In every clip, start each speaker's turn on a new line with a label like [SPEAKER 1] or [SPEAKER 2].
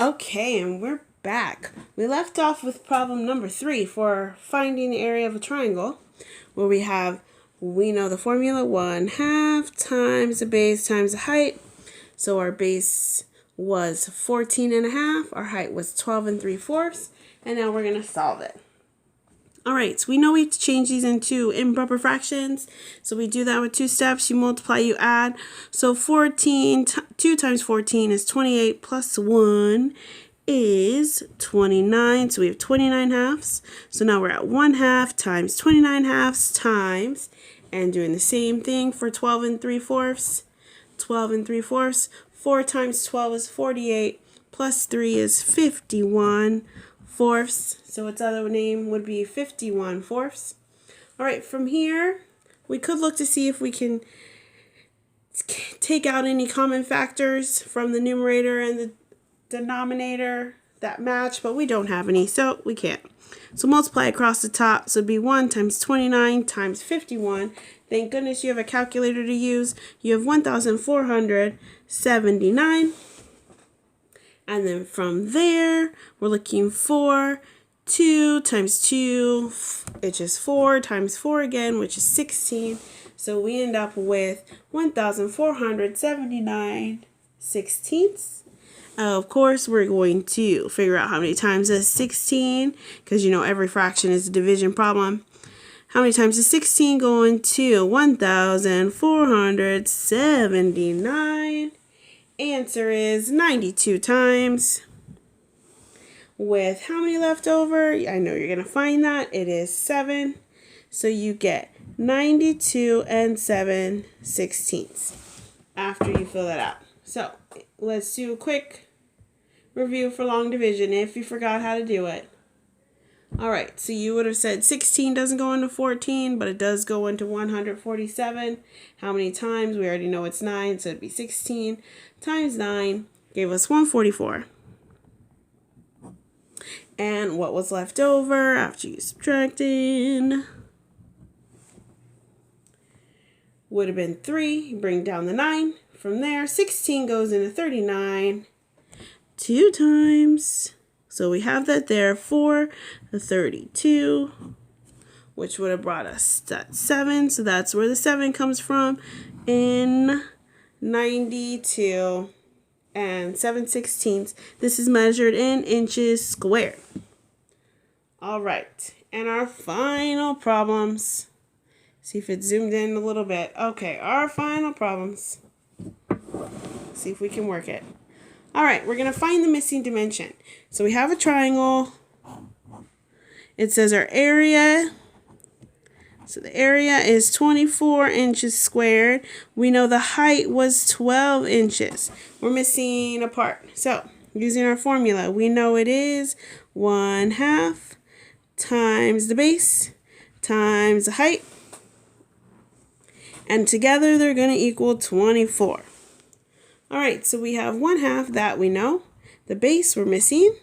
[SPEAKER 1] Okay, and we're back. We left off with problem number 3 for finding the area of a triangle, where we know the formula 1/2 times the base times the height. So our base was 14.5, our height was 12 3/4, and now we're going to solve it. All right, so we know we have to change these into improper fractions. So we do that with 2 steps. You multiply, you add. So 2 times 14 is 28 plus 1 is 29. So we have 29 halves. So now we're at 1/2 times 29 halves times, and doing the same thing for 12 3/4. 12 3/4. 4 times 12 is 48, plus 3 is 51 fourths. So its other name would be 51 fourths. All right, from here, we could look to see if we can take out any common factors from the numerator and the denominator that match, but we don't have any, so we can't. So multiply across the top, so it'd be 1 times 29 times 51. Thank goodness you have a calculator to use. You have 1,479. And then from there, we're looking for 2 times 2, which is 4 times 4 again, which is 16. So we end up with 1,479 sixteenths. Of course, we're going to figure out how many times is 16, because you know every fraction is a division problem. How many times is 16 going to 1,479? Answer is 92 times. With how many left over? I know you're going to find that. It is 7. So you get 92 7/16 after you fill that out. So let's do a quick review for long division if you forgot how to do it. All right, so you would have said 16 doesn't go into 14, but it does go into 147. How many times? We already know it's 9, so it'd be 16 times 9 gave us 144. And what was left over after you subtracted would have been 3. You bring down the 9. From there, 16 goes into 39 2 times. So we have that there for the 32, which would have brought us that 7. So that's where the 7 comes from in 92 7/16. This is measured in inches squared. All right, and our final problems. See if it's zoomed in a little bit. Okay, our final problems. See if we can work it. All right, we're going to find the missing dimension. So we have a triangle. It says our area. So the area is 24 inches squared. We know the height was 12 inches. We're missing a part. So using our formula, we know it is 1/2 times the base times the height. And together they're going to equal 24. All right, so we have 1/2 that we know. The base we're missing,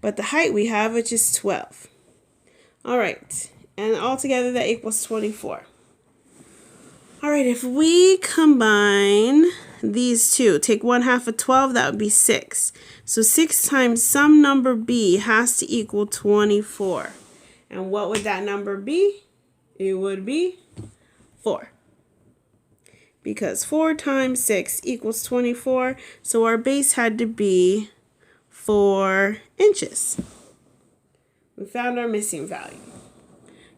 [SPEAKER 1] but the height we have, which is 12. All right, and altogether that equals 24. All right, if we combine these two, take 1/2 of 12, that would be 6. So 6 times some number b has to equal 24. And what would that number be? It would be 4. Because 4 times 6 equals 24, so our base had to be 4 inches. We found our missing value.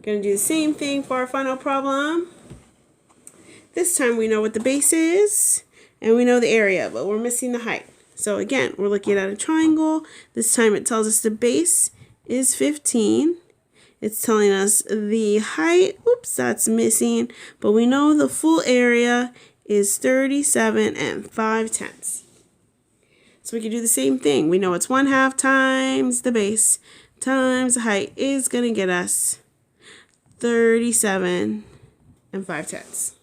[SPEAKER 1] Going to do the same thing for our final problem. This time we know what the base is, and we know the area, but we're missing the height. So again, we're looking at a triangle. This time it tells us the base is 15. It's telling us the height, oops, that's missing, but we know the full area is 37 5/10. So we can do the same thing. We know it's 1/2 times the base times the height is going to get us 37 5/10.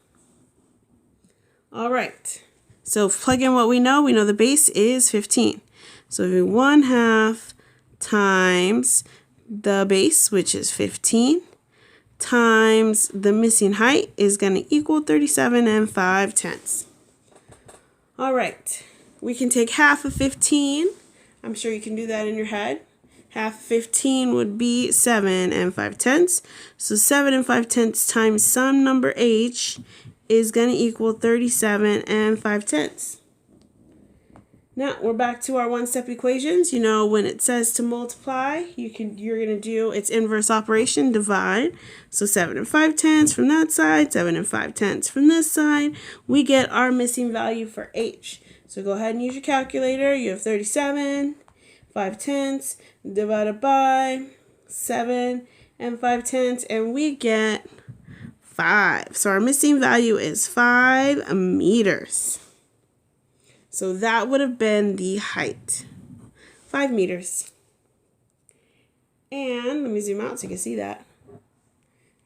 [SPEAKER 1] All right, so plug in what we know the base is 15. So we do 1/2 times the base, which is 15, times the missing height is going to equal 37 5/10. All right, we can take half of 15 I'm sure you can do that in your head. Half of 15 would be 7 and 5/10. So 7 and 5/10 times some number h is going to equal 37 and 5/10. Now we're back to our one-step equations. You know, when it says to multiply, you're going to do its inverse operation, divide. So 7 and 5/10 from that side, 7 and 5/10 from this side. We get our missing value for h. So go ahead and use your calculator. You have 37, 5/10 divided by 7 and 5/10, and we get 5. So our missing value is 5 meters. So that would have been the height, 5 meters. And let me zoom out so you can see that.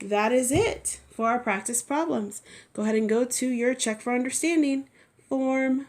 [SPEAKER 1] That is it for our practice problems. Go ahead and go to your Check for Understanding form.